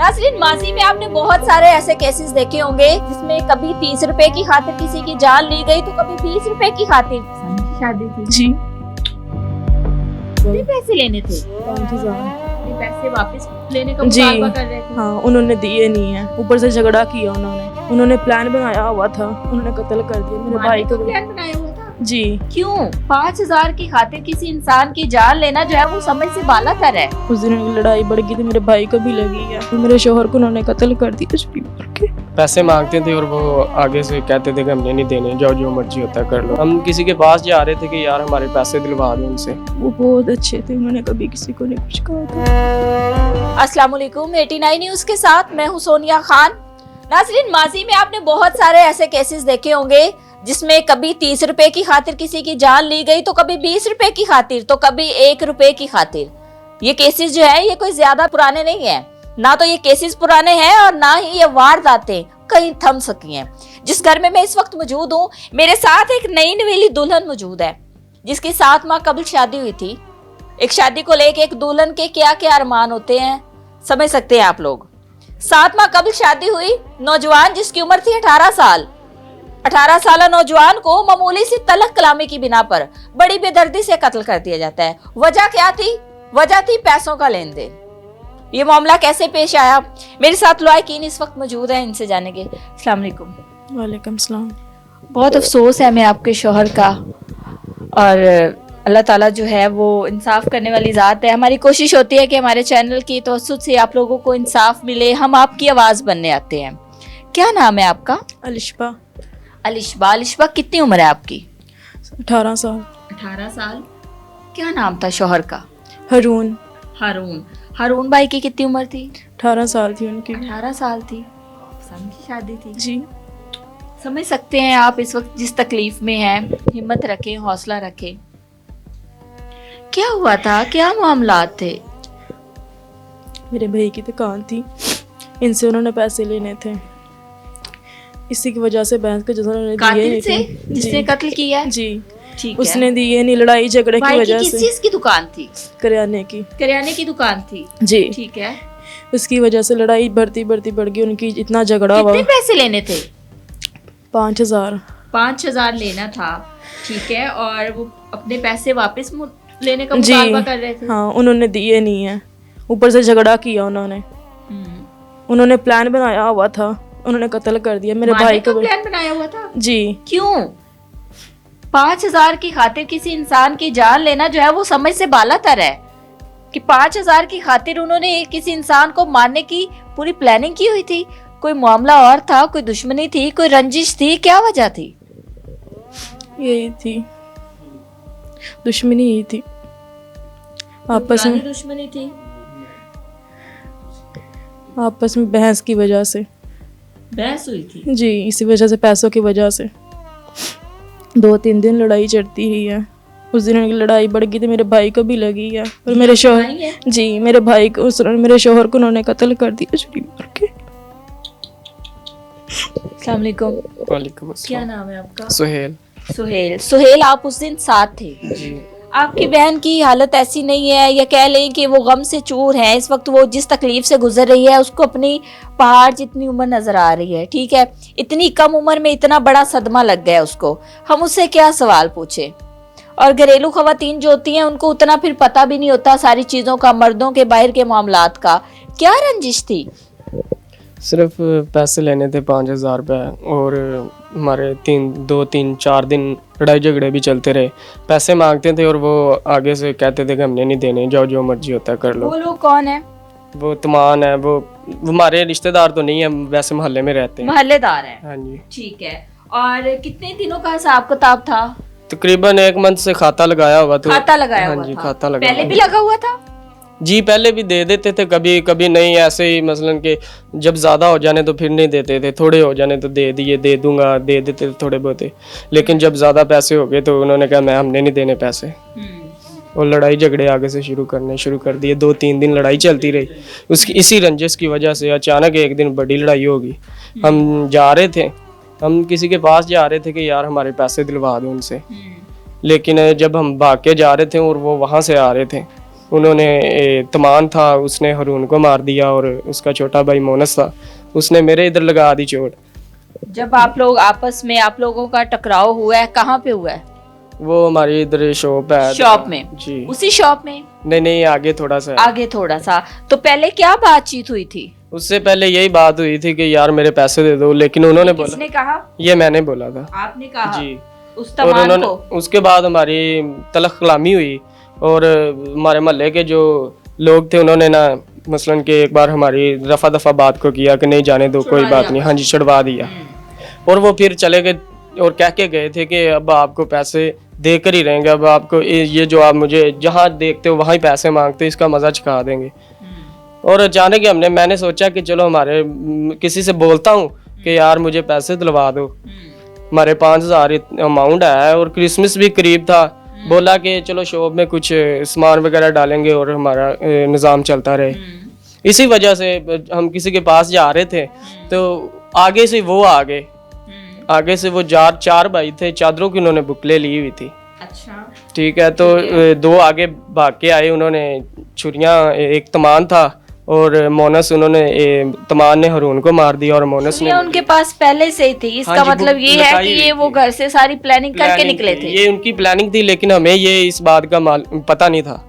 नाज़रीन, माजी में आपने बहुत सारे ऐसे केसेस देखे होंगे जिसमें कभी 30 रुपए की खातिर किसी की जान ली गई तो कभी 20 रुपए की खातिर शादी थी। जी कितने पैसे लेने थे? 5,000। पैसे वापस लेने का जी मुतालबा कर रहे थे। हाँ, उन्होंने दिए नहीं है, ऊपर से झगड़ा किया उन्होंने प्लान बनाया हुआ था, उन्होंने कत्ल कर दिया मेरे भाई को। प्लान बनाया हुआ था जी। क्यों? 5,000 की खातिर किसी इंसान की जान लेना जो है वो समझ से बाला तर है। उस दिन लड़ाई बढ़ गई थी, मेरे भाई को भी लगी है, और मेरे शोहर को उन्होंने कत्ल कर दिया छुरी मार के। पैसे मांगते थे और वो आगे से कहते थे कि हमने नहीं देने, जाओ जो मर्जी होता है कर लो। हम किसी के पास जा रहे थे कि यार हमारे पैसे दिलवा दो उनसे। वो बहुत अच्छे थे, उन्होंने कभी किसी को नहीं कुछ कहा था। अस्सलाम वालेकुम, 89 न्यूज़ के साथ मैं हूं सोनिया खान। नाज़रीन, माजी में आपने बहुत सारे ऐसे केसेस देखे होंगे जिसमें कभी 30 रुपए की खातिर किसी की जान ली गई तो कभी 20 रुपए की खातिर तो कभी 1 रुपए की खातिर। ये केसेस जो है ये कोई ज्यादा पुराने नहीं है, ना तो ये केसेस पुराने हैं और ना ही ये वारदातें कहीं थम सकी हैं। जिस घर में मैं इस वक्त मौजूद हूँ, मेरे साथ एक नई नवेली दुल्हन मौजूद है जिसकी 7 माह कबल शादी हुई थी। एक शादी को लेके एक दुल्हन के क्या क्या अरमान होते हैं समझ सकते हैं आप लोग। 7 माह कबल शादी हुई, नौजवान जिसकी उम्र थी 18 साल, 18 साल नौजवान को मामूली सी तलक कलामी की बिना पर बड़ी बेदर्दी से कत्ल कर दिया जाता है। वजह क्या थी? वजह थी पैसों का लेन देन। ये मामला कैसे पेश आया? मेरे साथ लॉयकीन इस वक्त मौजूद है, इनसे जानेंगे। अस्सलाम वालेकुम। वालेकुम सलाम। बहुत अफसोस है मैं आपके शौहर का, और अल्लाह ताला जो है वो इंसाफ करने वाली ज़ात है। हमारी कोशिश होती है कि हमारे चैनल की तवज्जुह से आप लोगों को इंसाफ मिले, हम आपकी आवाज़ बनने आते हैं। क्या नाम है आपका? अलिशबा। अलिशबा। अलिशबा, कितनी उम्र है आपकी? 18 साल। 18 साल। क्या नाम था शौहर का? हारून। हारून। हारून भाई की कितनी उम्र थी? 18 साल थी उनकी। 18 साल थी। की शादी थी। जी। समझ सकते हैं आप इस वक्त जिस तकलीफ में हैं। हिम्मत रखें, हौसला रखें। क्या हुआ था? क्या मामलात थे? मेरे भाई की दुकान थी, इनसे उन्होंने पैसे लेने थे, इसी की वजह से बहस के जो उन्होंने दिए कातिल से नहीं। जिसने कत्ल किया है? जी। ठीक उसने है। दिए नहीं, लड़ाई झगड़े की वजह किस से। चीज की दुकान थी? करियाने की। करियाने की दुकान थी। जी। ठीक है। उसकी वजह से लड़ाई बढ़ती बढ़ गई उनकी, इतना झगड़ा हुआ। कितने पैसे लेने थे? 5,000। 5,000 लेना था। ठीक है। और वो अपने पैसे वापस लेने का जी मुतालबा कर रहे थे? हाँ, उन्होंने दिए नहीं है, ऊपर से झगड़ा किया उन्होंने प्लान बनाया हुआ था, उन्होंने कत्ल कर दिया मेरे भाई को। प्लान बनाया हुआ था? जी। क्यों? 5,000 की खातिर किसी इंसान की जान लेना जो है वो समझ से बाला तर है कि 5,000 की खातिर उन्होंने किसी इंसान को मारने की पूरी प्लानिंग की हुई थी। कोई मामला और था? कोई दुश्मनी थी? कोई रंजिश थी? क्या वजह थी? यही थी, दुश्मनी ही थी आपस में। दुश्मनी थी आपस में बहस की वजह से। बहस हुई थी? जी, इसी वजह से, पैसों की वजह से 2-3 दिन लड़ाई चढ़ती ही है। उस दिन लड़ाई बढ़ गई थी, मेरे भाई को भी लगी है, और मेरे शोहर, जी मेरे भाई को, मेरे शोहर को उन्होंने कत्ल कर दिया छुरी मार के। अस्सलाम वालेकुम। वालेकुम क्या अस्सलाम। नाम है आपका? सुहेल। सुहेल। सुहेल, आप उस दिन साथ थे? जी। आपकी बहन की हालत ऐसी नहीं है, या कह लें कि वो गम से चूर है इस वक्त। वो जिस तकलीफ से गुजर रही है उसको अपनी पहाड़ जितनी उम्र नजर आ रही है। ठीक है, इतनी कम उम्र में इतना बड़ा सदमा लग गया उसको, हम उससे क्या सवाल पूछे? और घरेलू खवातीन जो होती हैं उनको उतना फिर पता भी नहीं होता सारी चीज़ों का, मर्दों के बाहर के मामलात का। क्या रंजिश थी? सिर्फ पैसे लेने थे 5,000 रुपये, और हमारे 2-3-4 दिन लड़ाई झगड़े भी चलते रहे। पैसे मांगते थे और वो आगे से कहते थे कि हमने नहीं देने, जाओ जो मर्जी होता है कर लो। वो लोग कौन है? वो तमान है, वो हमारे रिश्तेदार तो नहीं है, वैसे मोहल्ले में रहते हैं। मोहल्लेदार है? हाँ जी। ठीक है। और कितने दिनों का हिसाब किताब था? तकरीबन 1 मंथ से खाता लगाया हुआ था। खाता लगाया हाँ हुआ जी, था? खाता लगा पहले हुआ भी लगा हुआ था? जी, पहले भी दे देते थे, कभी कभी नहीं, ऐसे ही मसलन कि जब ज़्यादा हो जाने तो फिर नहीं देते थे, थोड़े हो जाने तो दे दिए, दे दूंगा, दे देते थे थोड़े बहुत। लेकिन जब ज़्यादा पैसे हो गए तो उन्होंने कहा हमने नहीं देने पैसे, और लड़ाई झगड़े आगे से शुरू कर दिए। 2-3 दिन लड़ाई चलती रही। उसकी इसी रंजिश की वजह से अचानक एक दिन बड़ी लड़ाई होगी। हम जा रहे थे, हम किसी के पास जा रहे थे कि यार हमारे पैसे दिलवा दो उनसे, लेकिन जब हम भाग के जा रहे थे और वो वहाँ से आ रहे थे उन्होंने तमान था, उसने हरून को मार दिया और उसका छोटा भाई मोनस था, उसने मेरे इधर लगा दी चोट। जब आप लोग आपस में आप लोगों का टकराव हुआ है, कहाँ पे हुआ है? वो हमारी इधर शॉप है। शॉप में? जी। उसी शॉप में? नहीं, आगे थोड़ा सा है। आगे थोड़ा सा। तो पहले क्या बातचीत हुई थी? उससे पहले यही बात हुई थी कि यार मेरे पैसे दे दो, लेकिन उन्होंने बोला। किसने कहा? ये मैंने बोला था। आपने कहा? जी। उस और तमान उन्होंने को? उसके बाद हमारी तलख कलामी हुई और हमारे मोहल्ले के जो लोग थे उन्होंने ना मसलन कि एक बार हमारी रफा दफा बात को किया कि नहीं जाने दो, कोई बात नहीं। हाँ जी, छुड़वा दिया। और वो फिर चले गए और कह के गए थे कि अब आपको पैसे देकर ही रहेंगे, अब आपको ये जो आप मुझे जहाँ देखते हो वहाँ ही पैसे मांगते हो, इसका मज़ा चखा देंगे। और अचानक ही मैंने सोचा कि चलो हमारे किसी से बोलता हूँ कि यार मुझे पैसे दिलवा दो। हमारे 5,000 अमाउंट है और क्रिसमस भी करीब था। बोला कि चलो शॉप में कुछ सामान वगैरह डालेंगे और हमारा निज़ाम चलता रहे। इसी वजह से हम किसी के पास जा रहे थे तो आगे से वो आ गए। आगे से वो चार भाई थे, चादरों की उन्होंने बुकलें ली हुई थी। अच्छा, ठीक है। तो दो आगे भाग के आए, उन्होंने छुरियां, एक तमान था और मोनस, उन्होंने तमान ने हरून को मार दिया और मोनस ने उनके पास पहले से ही थी। इसका हाँ जी, मतलब ये है कि ये वो घर से सारी प्लानिंग करके निकले थे। ये उनकी प्लानिंग थी, लेकिन हमें ये इस बात का पता नहीं था।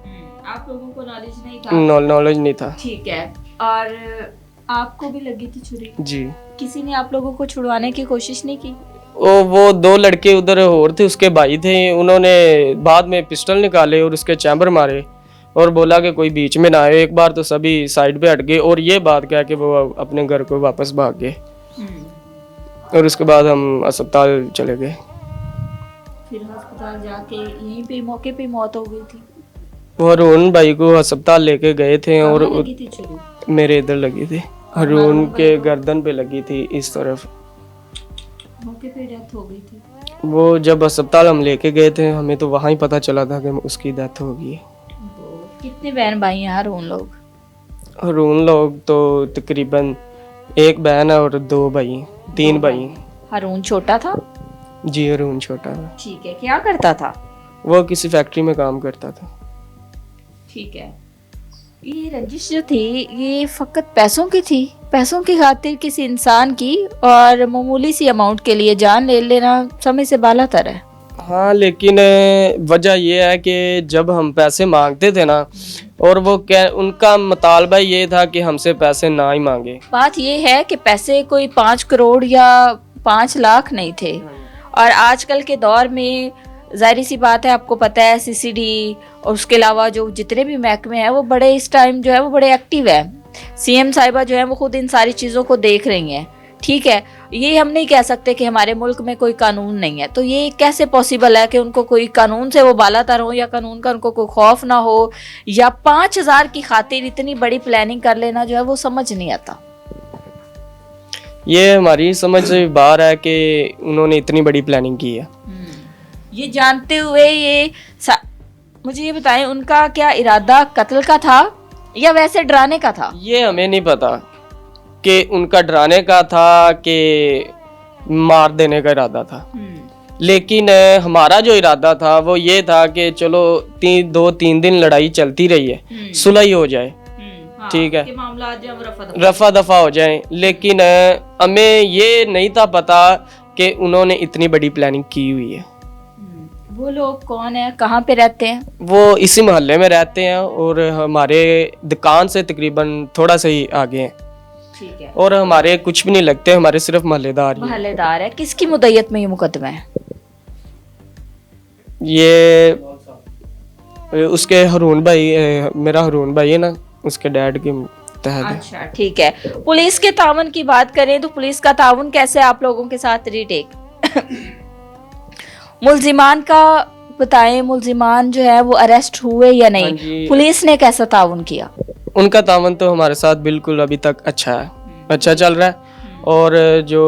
आप लोगों को नॉलेज नहीं था? नॉलेज नहीं था। ठीक है। और आपको भी लगी थी छुरी? जी। किसी ने आप लोगों को छुड़वाने की कोशिश नहीं की? वो दो लड़के उधर और थे, उसके भाई थे, उन्होंने बाद में पिस्टल निकाले और उसके चैम्बर मारे और बोला कि कोई बीच में ना आए। एक बार तो सभी साइड पे हट गए और ये बात कह के वो अपने घर को वापस भाग गए। और उसके बाद हम अस्पताल चले गए। फिर अस्पताल जाके यहीं पे मौके पे मौत हो गई थी? वो हरून भाई को अस्पताल लेके गए थे और कहाँ लगी थी छुरी? मेरे इधर लगी थी, हरून के गर्दन पे लगी थी इस तरफ। मौके पे डेथ हो गई थी? वो जब अस्पताल हम लेके गए थे हमें तो वहाँ ही पता चला था कि उसकी डेथ हो गई है। कितने बहन भाई हैं हरून लोग? हरून लोग तो तकरीबन एक बहन है और 2 भाई, 3 भाई। हरून छोटा था? जी, हरून छोटा है। ठीक है। क्या करता था? वो किसी फैक्ट्री में काम करता था। ठीक है। ये रंजिश जो थी ये फकत पैसों की थी? पैसों की खातिर किसी इंसान की और मामूली सी अमाउंट के लिए जान ले लेना समय से बालातर है। हाँ, लेकिन वजह ये है कि जब हम पैसे मांगते थे ना और वो उनका मुतालबा ये था कि हमसे पैसे ना ही मांगे। बात ये है कि पैसे कोई 5 करोड़ या 5 लाख नहीं थे। और आजकल के दौर में जाहिर सी बात है, आपको पता है सीसीडी और उसके अलावा जो जितने भी महकमे हैं वो बड़े इस टाइम जो है वो बड़े एक्टिव है। सीएम साहिबा जो है वो खुद इन सारी चीज़ों को देख रही हैं। ठीक है, ये हम नहीं कह सकते कि हमारे मुल्क में कोई कानून नहीं है। तो ये कैसे पॉसिबल है कि उनको कोई कानून से वो बालातर हो या कानून का उनको कोई खौफ ना हो, या 5,000 की खातिर इतनी बड़ी प्लानिंग कर लेना जो है वो समझ नहीं आता। ये हमारी समझ से बाहर है कि उन्होंने इतनी बड़ी प्लानिंग की है। ये जानते हुए मुझे ये बताएं, उनका क्या इरादा कत्ल का था या वैसे डराने का था? ये हमें नहीं पता कि उनका डराने का था कि मार देने का इरादा था। लेकिन हमारा जो इरादा था वो ये था कि चलो 2-3 दिन लड़ाई चलती रही है, सुलह हो जाए। हाँ, ठीक है, मामला रफा दफा हो जाए। लेकिन हमें ये नहीं था पता कि उन्होंने इतनी बड़ी प्लानिंग की हुई है। वो लोग कौन है, कहाँ पे रहते हैं? वो इसी मोहल्ले में रहते हैं और हमारे दुकान से तकरीबन थोड़ा सा ही आगे हैं। ठीक है। और हमारे कुछ भी नहीं लगते, हमारे सिर्फ महल्लेदार है। किसकी मुद्दत में ये मुकदमा है? ये उसके हरून भाई, मेरा हरून भाई है ना, उसके डैड के तहत है। अच्छा, ठीक है। पुलिस के ताउन की बात करें तो पुलिस का ताउन कैसे आप लोगों के साथ रीटेक? मुलजिमान का बताएं, मुलजिमान जो है वो अरेस्ट हुए या नहीं? हाँ, पुलिस ने कैसा ताउन किया? उनका तावन तो हमारे साथ बिल्कुल अभी तक अच्छा है, अच्छा चल रहा है। और जो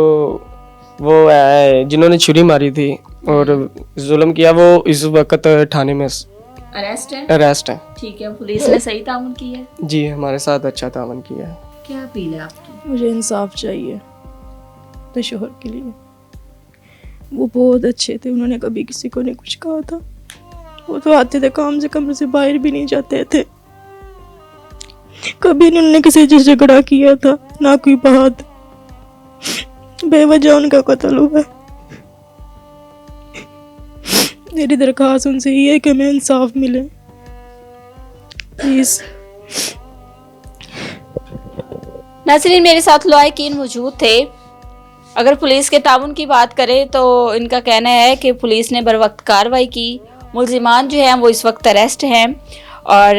वो है जिन्होंने छुरी मारी थी और जुल्म किया, वो इस वक्त थाने में अरेस्ट है। ठीक है। पुलिस ने सही ताउन किया है? जी, हमारे साथ अच्छा तावन किया है। क्या अपील है आपकी? मुझे इंसाफ चाहिए अपने शोहर के लिए। वो बहुत अच्छे थे, उन्होंने कभी किसी को नहीं कुछ कहा था। वो तो आते थे काम से कमरे से बाहर भी नहीं जाते थे। कभी नहीं उन्होंने किसी से झगड़ा किया था, ना कोई बात, बेवजह उनका कत्ल हुआ। मेरी दरख्वास्त उनसे ये है कि हमें इंसाफ मिले प्लीज़। नाज़रीन, मेरे साथ लॉयकीन मौजूद थे। अगर पुलिस के ताउन की बात करें तो इनका कहना है कि पुलिस ने बर वक्त कार्रवाई की, मुल्जिमान जो हैं वो इस वक्त अरेस्ट हैं और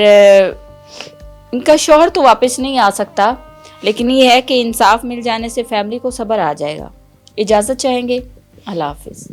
इनका शौहर तो वापस नहीं आ सकता, लेकिन ये है कि इंसाफ मिल जाने से फैमिली को सब्र आ जाएगा। इजाज़त चाहेंगे, अल्लाह हाफिज़।